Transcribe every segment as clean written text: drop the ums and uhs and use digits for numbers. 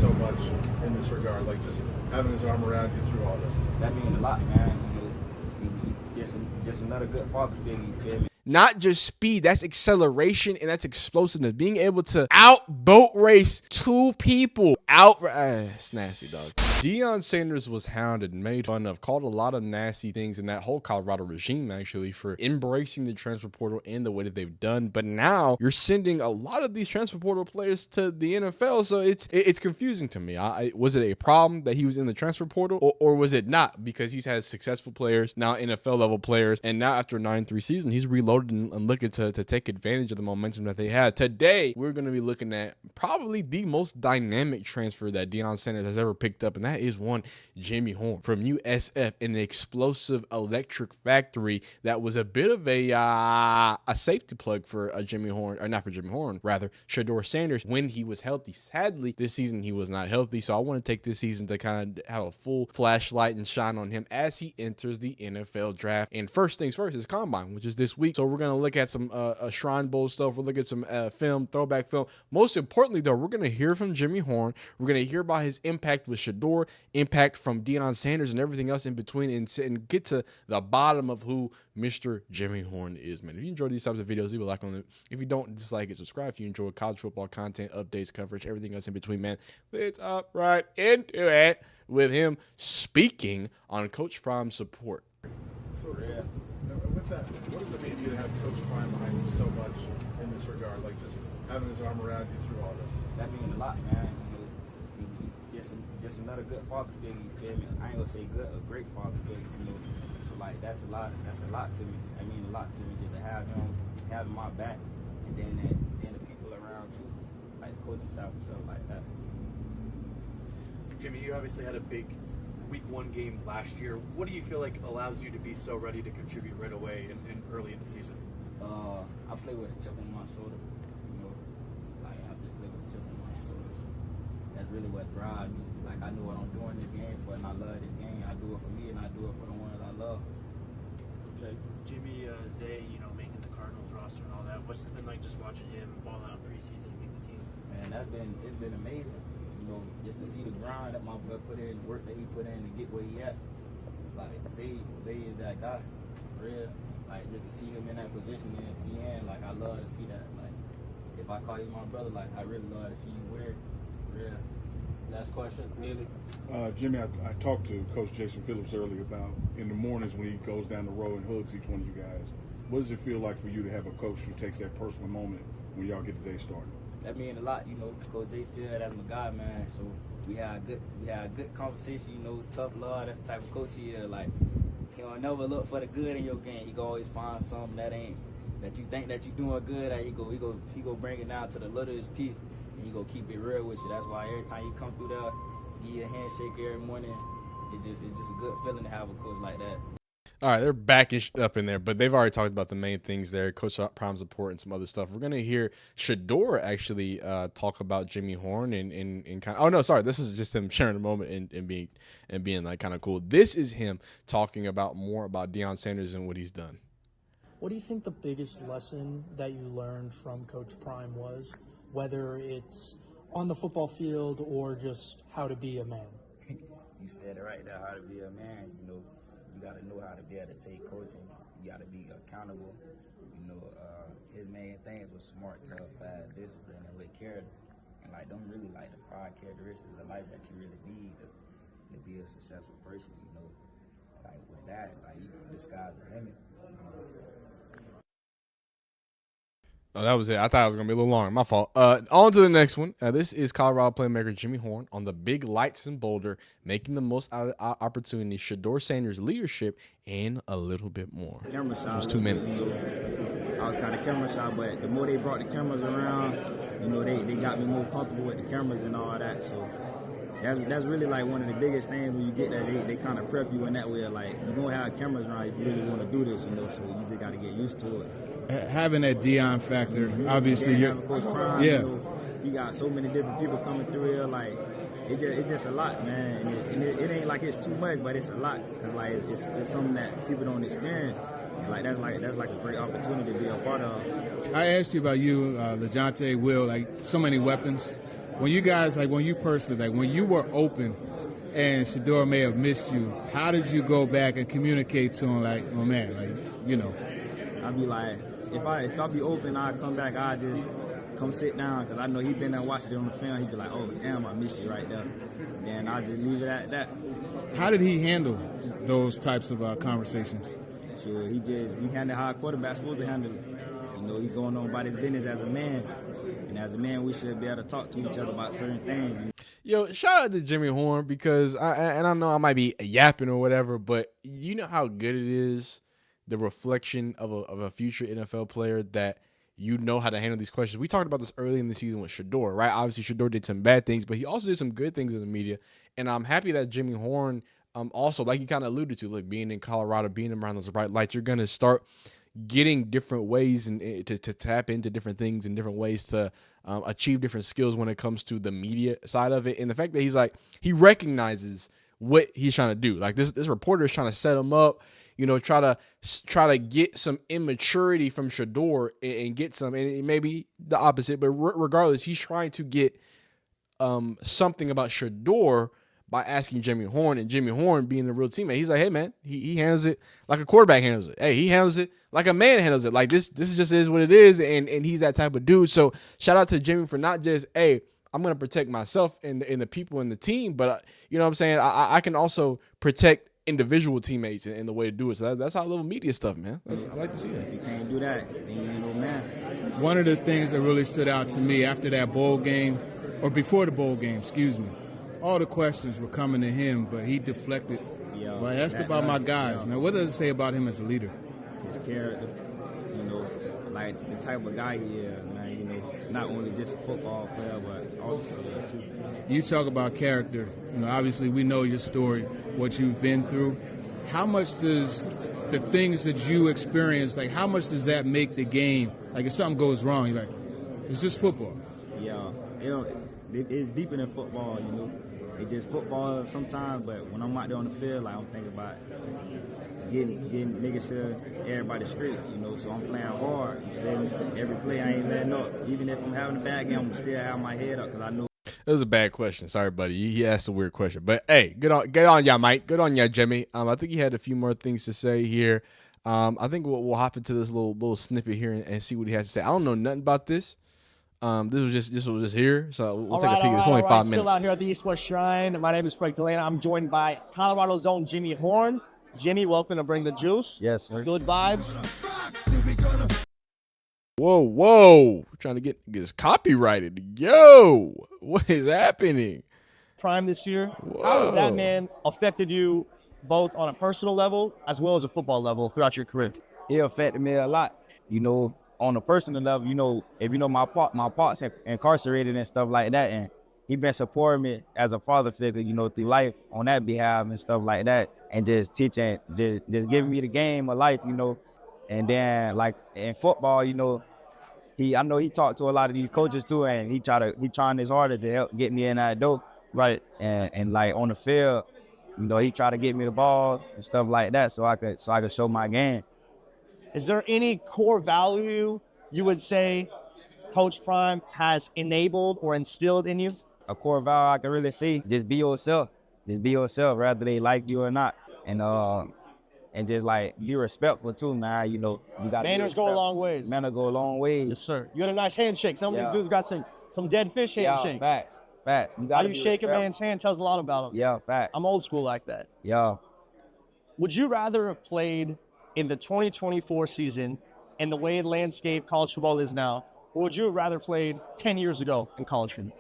so much in this regard, like just having his arm around you through all this. That means a lot, man. You know, just another good father figure, you feel me? Not just speed, that's acceleration and that's explosiveness. Being able to out boat race two people. It's nasty, dog. Deion Sanders was hounded and made fun of, called a lot of nasty things in that whole Colorado regime, actually, for embracing the transfer portal and the way that they've done. But now you're sending a lot of these transfer portal players to the NFL, so it's confusing to me. Was it a problem that he was in the transfer portal, or was it not? Because he's had successful players, now NFL level players, and now after a 9-3 season, he's reloaded and looking to take advantage of the momentum that they had. Today, we're going to be looking at probably the most dynamic transfer that Deion Sanders has ever picked up, and that is one Jimmy Horn from USF, an explosive electric factory that was a bit of a safety plug for Jimmy Horn, or not for Jimmy Horn, rather Shedeur Sanders when he was healthy. Sadly, this season he was not healthy, so I want to take this season to kind of have a full flashlight and shine on him as he enters the NFL draft. And first things first is Combine, which is this week. So we're going to look at some Shrine Bowl stuff. We'll look at some film, throwback film. Most importantly, though, we're going to hear from Jimmy Horn. We're going to hear about his impact with Shedeur, impact from Deion Sanders, and everything else in between, and get to the bottom of who Mr. Jimmy Horn is, man. If you enjoy these types of videos, leave a like on it. If you don't, dislike it, subscribe. If you enjoy college football content, updates, coverage, everything else in between, man, let's up right into it with him speaking on Coach Prime's support. So with that, what does it mean to you to have Coach Prime behind you so much in this regard, like just having his arm around you through all this? That means a lot, man. You know, just another good father figure, you feel me? I ain't gonna say good, a great father figure, you know. So like that's a lot to me. I mean a lot to me just to have him my back, and then the people around too, like the coaching staff and stuff like that. Jimmy, you obviously had a big week 1 game last year. What do you feel like allows you to be so ready to contribute right away and early in the season? I play with a chip on my shoulder, you know. Like I just play with a chip on my shoulder. That's really what drives me. Like I know what I'm doing this game for, and I love this game. I do it for me, and I do it for the ones I love. Jimmy, Zay, you know, making the Cardinals roster and all that. What's it been like just watching him ball out in preseason and make the team? Man, it's been amazing. You know, just to see the grind that my brother put in, the work that he put in to get where he at. Like Zay is that guy, for real. Like just to see him in that position and be in, like I love to see that. Like if I call you my brother, like I really love to see you wear it, for real. Last question, Neely. Jimmy, I talked to Coach Jason Phillips earlier about in the mornings when he goes down the road and hugs each one of you guys. What does it feel like for you to have a coach who takes that personal moment when y'all get the day started? That means a lot, you know. Coach J Phil, that's my guy, man. So we had a good conversation, you know. Tough love, that's the type of coach he is. Like he don't never look for the good in your game. He go always find something that you think that you doing good. That he go bring it down to the littlest piece, and he go keep it real with you. That's why every time you come through there, give you a handshake every morning. It's just a good feeling to have a coach like that. All right, they're backish up in there, but they've already talked about the main things there, Coach Prime support and some other stuff. We're going to hear Shedeur actually talk about Jimmy Horn and kind of – oh, no, sorry. This is just him sharing a moment and being like kind of cool. This is him talking about more about Deion Sanders and what he's done. What do you think the biggest lesson that you learned from Coach Prime was, whether it's on the football field or just how to be a man? You said it right there, how to be a man, you know. You got to know how to be able to take coaching. You got to be accountable. You know, his main things was smart, tough, fast, discipline, and with character. And, like, them really, like, the 5 characteristics of life that you really need to be a successful person, you know. Like, with that, like, you can disguise the limit, you know. Oh, that was it. I thought it was going to be a little longer. My fault. On to the next one. This is Colorado playmaker Jimmy Horn on the big lights in Boulder, making the most out of opportunity, Shedeur Sanders' leadership, and a little bit more. It was 2 minutes. I was kind of camera shy, but the more they brought the cameras around, you know, they got me more comfortable with the cameras and all that. So that's really like one of the biggest things when you get that. They kind of prep you in that way. Like, you're going to have cameras around if you really want to do this, you know, so you just got to get used to it. Having that Deion factor, obviously, yeah. Prime, yeah. You know, you got so many different people coming through here, like, it's just a lot, man. And it ain't like it's too much, but it's a lot. Cause like it's something that people don't experience. Like that's like a great opportunity to be a part of. I asked you about you, LeJohntay, Will, like so many weapons. when you guys, like when you personally, like when you were open and Shador may have missed you, how did you go back and communicate to him like, oh man, like, you know? I'd be like, if I be open, I'd come back, I'd just come sit down, because I know he been there watching it on the film. He'd be like, oh, damn, I missed you right there. Then I'd just leave it at that. How did he handle those types of conversations? So he handled how a quarterback's supposed to handle it. You know, he going on about his business as a man. And as a man, we should be able to talk to each other about certain things. Yo, shout out to Jimmy Horn, because I know I might be yapping or whatever, but you know how good it is, the reflection of a future NFL player, that you know how to handle these questions. We talked about this early in the season with Shador, right? Obviously, Shador did some bad things, but he also did some good things in the media. And I'm happy that Jimmy Horn also, like you kind of alluded to, look, being in Colorado, being around those bright lights, you're going to start getting different ways and to tap into different things and different ways to achieve different skills when it comes to the media side of it. And the fact that he's like, he recognizes what he's trying to do. Like this reporter is trying to set him up, you know, try to get some immaturity from Shador and get some, and maybe the opposite, but regardless, he's trying to get something about Shador by asking Jimmy Horn, and Jimmy Horn being the real teammate. He's like, hey man, he handles it like a quarterback handles it. Hey, he handles it like a man handles it. Like this just is what it is, and he's that type of dude. So shout out to Jimmy for not just, hey, I'm gonna protect myself and the people in the team, but you know what I'm saying, I can also protect individual teammates and the way to do it. So that's how little media stuff, man. I like to see that. If you can't do that, then you ain't no man. One of the things that really stood out to me after that bowl game, or before the bowl game, excuse me, all the questions were coming to him, but he deflected. Yo, well, ask about my guys, man. What does it say about him as a leader? His character, you know, like the type of guy he is, man. You know, not only just a football player, but also too. You talk about character. You know, obviously we know your story, what you've been through. How much does the things that you experience, like how much does that make the game? Like if something goes wrong, you're like, it's just football. Yeah, you know, it's deeper than football, you know. It's just football sometimes, but when I'm out there on the field, like I'm thinking about making sure everybody's straight, you know. So I'm playing hard. You feel me? Every play I ain't letting up. Even if I'm having a bad game, I'm still have my head up because I know. It was a bad question. Sorry, buddy. He asked a weird question. But hey, get on ya, Mike. Good on ya, Jimmy. I think he had a few more things to say here. I think we'll hop into this little snippet here and see what he has to say. I don't know nothing about this. This was just here, so we'll take a peek. It's only 5 minutes. Still out here at the East West Shrine. My name is Frank Delana. I'm joined by Colorado's own Jimmy Horn. Jimmy, welcome to Bring the Juice. Yes, sir. Good vibes. Whoa. Trying to get this copyrighted. Yo, what is happening? Prime this year. Whoa. How has that man affected you both on a personal level as well as a football level throughout your career? It affected me a lot, you know. On a personal level, you know, if you know my pops incarcerated and stuff like that, and he been supporting me as a father figure, you know, through life on that behalf and stuff like that, and just teaching, just giving me the game of life, you know. And then like in football, you know, I know he talked to a lot of these coaches too, and he trying his hardest to help get me in that door, right? And like on the field, you know, he tried to get me the ball and stuff like that, so I could show my game. Is there any core value you would say Coach Prime has enabled or instilled in you? A core value I can really see, just be yourself. Just be yourself, whether they like you or not. And just like be respectful too, man. You know, you got manners go a long ways. Manners go a long way. Yes, sir. You had a nice handshake. Some of these dudes got some dead fish handshakes. Facts. How you shake a man's hand tells a lot about him. Yeah, facts. I'm old school like that. Yeah. Would you rather have played in the 2024 season and the way the landscape college football is now, or would you have rather played 10 years ago in college football?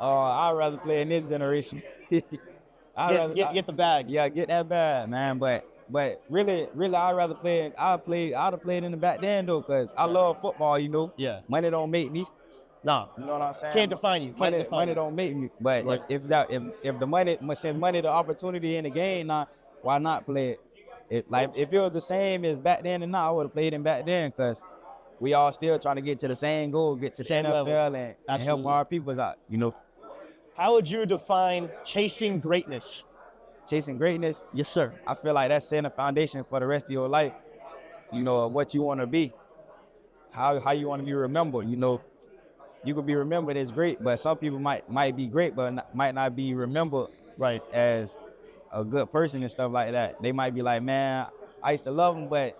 I'd rather play in this generation. Get the bag. Yeah, get that bag, man. But really, I'd rather play. I'd have played in the back then though, cause I love football. You know. Yeah. Money don't make me. No. You know what I'm saying? Can't define you. Money don't make me. But right. if the money, send money the opportunity in the game, now why not play it? If it was the same as back then and now, I would have played him back then, cause we all still trying to get to the same goal, get to the NFL and help our peoples out. You know. How would you define chasing greatness? Chasing greatness? Yes, sir. I feel like that's setting a foundation for the rest of your life. You know, what you want to be, how you want to be remembered, you know. you could be remembered as great, but some people might be great, but might not be remembered right as a good person and stuff like that. They might be like, man, I used to love him, but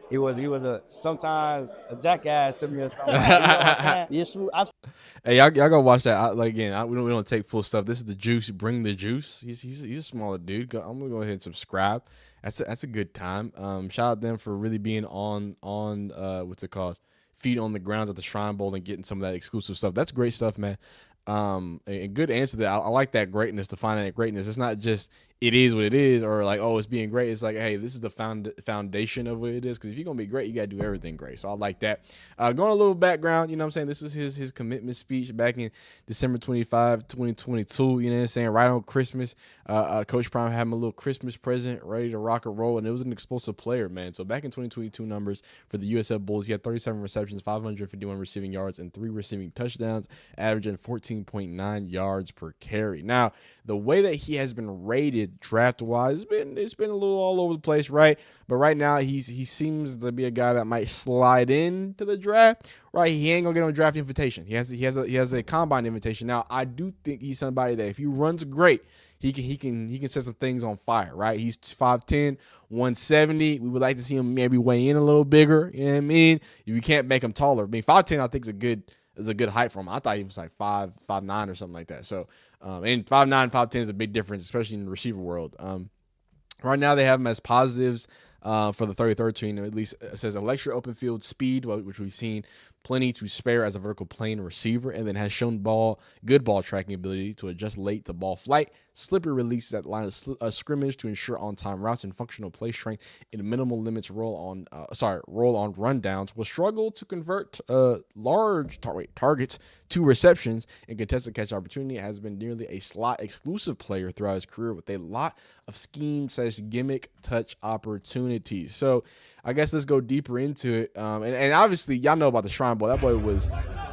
he was a sometimes a jackass to me or something. Like, you know what I'm saying? Yes, Hey, y'all go watch that. We don't take full stuff. This is the juice. Bring the juice. He's a smaller dude. I'm gonna go ahead and subscribe. That's a good time. Shout out them for really being on what's it called, feet on the grounds at the Shrine Bowl and getting some of that exclusive stuff. That's great stuff, man. A good answer to that. I like that greatness, defining that greatness. It's not just it is what it is, or like, oh, it's being great. It's like, hey, this is the foundation of what it is. Because if you're gonna be great, you gotta do everything great. So I like that. Going a little background, you know what I'm saying? This was his commitment speech back in December 25, 2022. You know what I'm saying? Right on Christmas. Coach Prime had him a little Christmas present, ready to rock and roll, and it was an explosive player, man. So back in 2022 numbers for the USF Bulls, he had 37 receptions, 551 receiving yards, and 3 receiving touchdowns, averaging 14.9 yards per carry. Now, the way that he has been rated draft-wise, it's been a little all over the place, right? But right now, he seems to be a guy that might slide into the draft, right? He ain't gonna get on a draft invitation. He has a combine invitation. Now, I do think he's somebody that if he runs great, he can set some things on fire, right? He's 5'10", 170. We would like to see him maybe weigh in a little bigger. You know what I mean? You can't make him taller. I mean, 5'10", I think is a good height for him. I thought he was like 5'9" or something like that. So, and 5'9", 5'10" is a big difference, especially in the receiver world. Right now they have him as positives for the 33rd team. At least it says electric open field speed, which we've seen plenty to spare as a vertical plane receiver, and then has shown good ball tracking ability to adjust late to ball flight, slippery releases at the line of scrimmage to ensure on-time routes, and functional play strength in minimal limits roll on rundowns. Will struggle to convert large targets to receptions and contested catch opportunity. Has been nearly a slot exclusive player throughout his career with a lot of scheme/gimmick touch opportunities. So I guess let's go deeper into it. And obviously, y'all know about the Shrine Bowl. That boy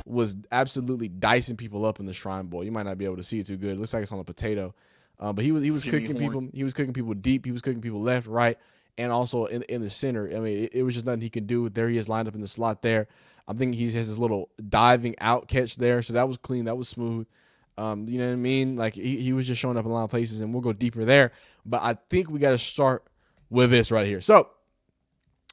was absolutely dicing people up in the Shrine Bowl. You might not be able to see it too good. It looks like it's on a potato. But he was cooking people. He was cooking people deep. He was cooking people left, right, and also in the center. I mean, it was just nothing he could do. There he is lined up in the slot there. I think he has his little diving out catch there. So that was clean. That was smooth. You know what I mean? Like he was just showing up in a lot of places, and we'll go deeper there. But I think we got to start with this right here. So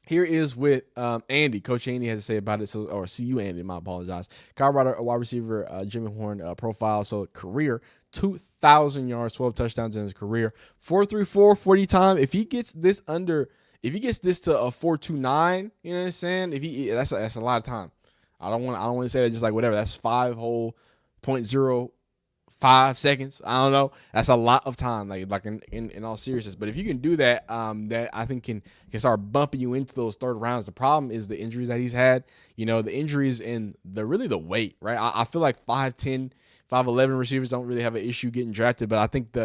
here is what Andy, Coach Andy, has to say about it. So, or CU Andy, I apologize. Colorado wide receiver Jimmy Horn profile. So career 2,000 yards, 12 touchdowns in his career, 4.34 40 time. If he gets this to a 4.29, you know what I'm saying? That's a lot of time. I don't want to say that just like whatever. That's 5 whole 0.05 seconds. I don't know. That's a lot of time, like in all seriousness. But if you can do that, that I think can start bumping you into those third rounds. The problem is the injuries that he's had. You know, the injuries and the weight, right? I feel like 5'10", 5'11" receivers don't really have an issue getting drafted. But I think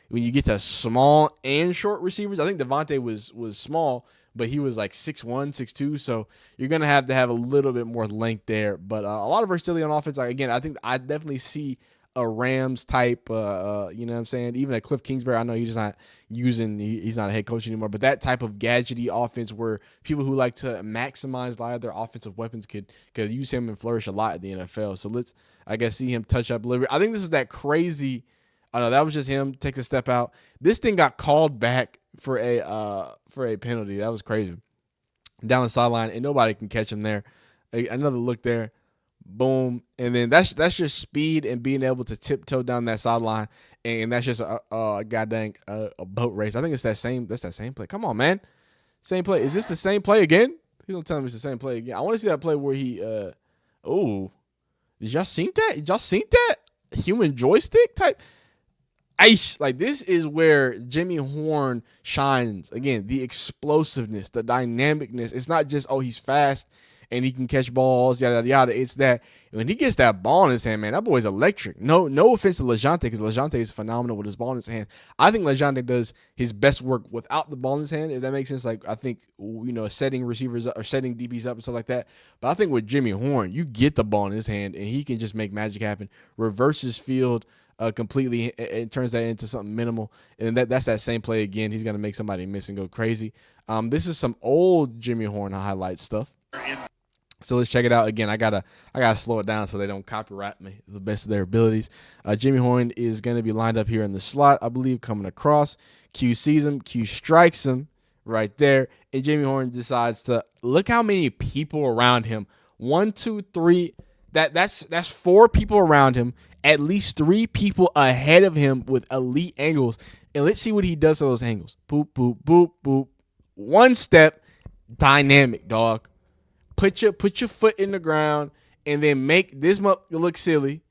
when you get to small and short receivers, I think Devontae was small, but he was like 6'1", 6'2", so you're going to have a little bit more length there. But a lot of versatility on offense. Like, again, I think I definitely see a Rams type, you know what I'm saying? Even at Cliff Kingsbury, I know he's not a head coach anymore, but that type of gadgety offense where people who like to maximize a lot of their offensive weapons could use him and flourish a lot in the NFL. So let's, I guess, see him touch up a little bit. I think this is that crazy. I know that was just him take a step out. This thing got called back for a penalty. That was crazy. Down the sideline, and nobody can catch him there. Another look there. Boom. And then that's just speed and being able to tiptoe down that sideline. And that's just a boat race. I think it's that same play. Come on, man. Same play. Is this the same play again? He don't tell me it's the same play again. I want to see that play where he did y'all see that? Did y'all see that? Human joystick type? Ice. Like, this is where Jimmy Horn shines. Again, the explosiveness, the dynamicness. It's not just, he's fast and he can catch balls, yada, yada, yada. It's that when he gets that ball in his hand, man, that boy's electric. No offense to LeJohntay, because LeJohntay is phenomenal with his ball in his hand. I think LeJohntay does his best work without the ball in his hand, if that makes sense. Like, I think, setting receivers up or setting DBs up and stuff like that. But I think with Jimmy Horn, you get the ball in his hand and he can just make magic happen, reverses field completely, and turns that into something minimal. And that's that same play again. He's going to make somebody miss and go crazy. This is some old Jimmy Horn highlight stuff. So let's check it out again. I gotta slow it down so they don't copyright me to the best of their abilities. Jimmy Horn is gonna be lined up here in the slot, I believe, coming across. Q sees him, Q strikes him right there, and Jimmy Horn decides to look how many people around him. 1, 2, 3. That's 4 people around him. At least 3 people ahead of him with elite angles. And let's see what he does to those angles. Boop, boop, boop, boop. One step, dynamic, dog. Put your foot in the ground and then make this motherfucker look silly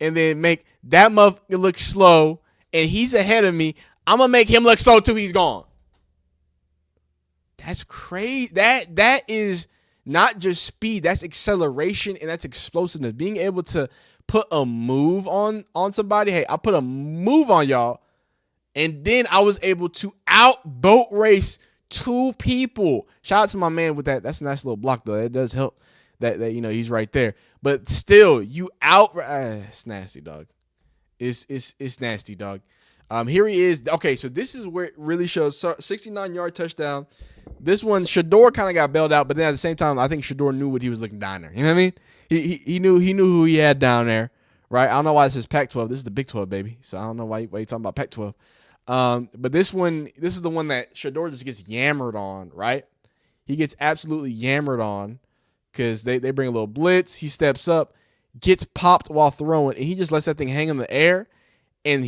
and then make that motherfucker look slow, and he's ahead of me. I'm going to make him look slow till he's gone. That's crazy. That is not just speed. That's acceleration, and that's explosiveness. Being able to put a move on somebody. Hey, I put a move on y'all, and then I was able to boat race 2 people. Shout out to my man with that. That's a nice little block, though. It does help that he's right there. But still, it's nasty, dog. It's nasty, dog. Here he is. Okay, so this is where it really shows. 69-yard touchdown. This one, Shador kind of got bailed out, but then at the same time, I think Shador knew what he was looking down there. You know what I mean? He knew who he had down there, right? I don't know why this is Pac-12. This is the Big 12, baby. So I don't know why you're talking about Pac-12. But this is the one that Shador just gets yammered on, right? He gets absolutely yammered on because they bring a little blitz. He steps up, gets popped while throwing, and he just lets that thing hang in the air. And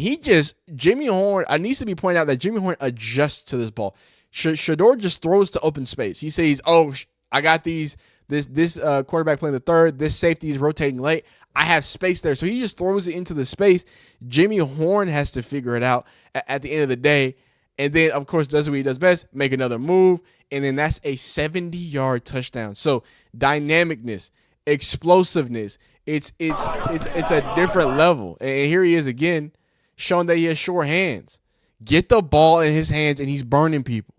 Jimmy Horn, I needs to be pointed out that Jimmy Horn adjusts to this ball. Shador just throws to open space. He says, I got this quarterback playing the third. This safety is rotating late. I have space there. So he just throws it into the space. Jimmy Horn has to figure it out at the end of the day. And then, of course, does what he does best, make another move. And then that's a 70-yard touchdown. So dynamicness, explosiveness, it's a different level. And here he is again, showing that he has sure hands. Get the ball in his hands, and he's burning people.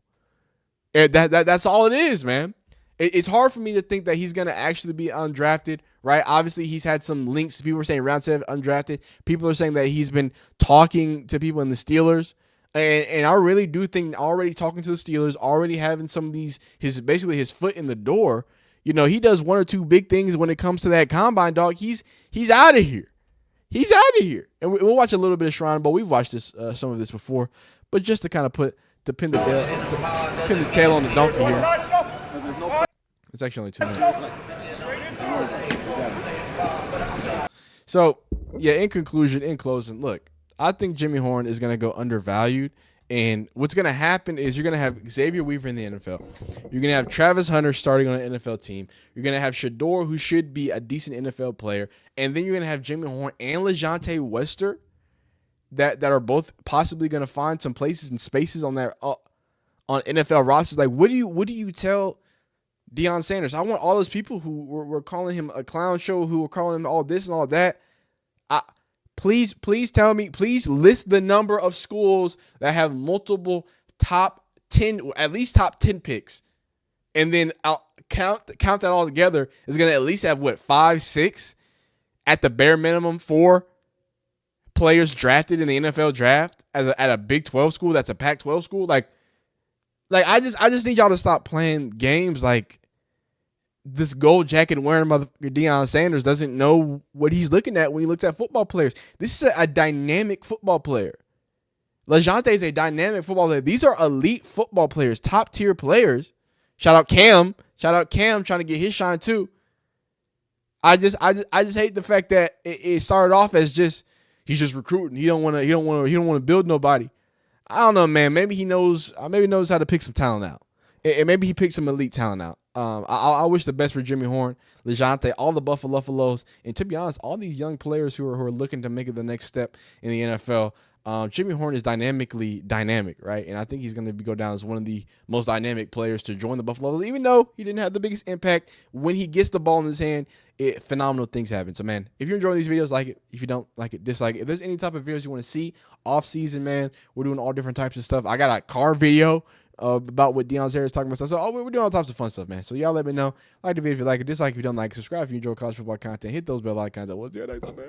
And that's all it is, man. It's hard for me to think that he's going to actually be undrafted, right? Obviously, he's had some links. People are saying round 7 undrafted. People are saying that he's been talking to people in the Steelers. And I really do think already talking to the Steelers, already having some of his foot in the door, he does 1 or 2 big things when it comes to that combine, dog. He's out of here. He's out of here. And we'll watch a little bit of Shrine Bowl. We've watched some of this before. But just to kind of pin the tail on the donkey here. It's actually only 2 minutes. So, yeah, in closing, look, I think Jimmy Horn is going to go undervalued. And what's going to happen is you're going to have Xavier Weaver in the NFL. You're going to have Travis Hunter starting on an NFL team. You're going to have Shador, who should be a decent NFL player. And then you're going to have Jimmy Horn and LeJounte Wester that are both possibly going to find some places and spaces on their on NFL rosters. Like, what do you tell Deion Sanders? I want all those people who were calling him a clown show, who were calling him all this and all that. Please tell me, please list the number of schools that have multiple top 10, at least top 10 picks. And then I'll count that all together is going to at least have 5, 6 at the bare minimum 4 players drafted in the NFL draft at a Big 12 school. That's a Pac-12 school. Like I just need y'all to stop playing games like this gold jacket wearing motherfucker Deion Sanders doesn't know what he's looking at when he looks at football players. This is a dynamic football player. LeJounte is a dynamic football player. These are elite football players, top tier players. Shout out Cam trying to get his shine too. I just hate the fact that it started off as just he's just recruiting. He don't want to build nobody. I don't know, man. Maybe he knows how to pick some talent out. And maybe he picked some elite talent out. I wish the best for Jimmy Horn, LeJounte, all the Buffaloes, and to be honest, all these young players who are looking to make it the next step in the NFL. Jimmy Horn is dynamic, right? And I think he's going to go down as one of the most dynamic players to join the Buffaloes, even though he didn't have the biggest impact. When he gets the ball in his hand, phenomenal things happen. So, man, if you're enjoying these videos, like it. If you don't like it, dislike it. If there's any type of videos you want to see off season, man, we're doing all different types of stuff. I got a car video about what Deion Sanders is talking about stuff. So we're doing all types of fun stuff, man. So y'all let me know. Like the video if you like it, dislike if you don't like it, subscribe if you enjoy college football content. Hit those bell icons. We'll see you next time, man.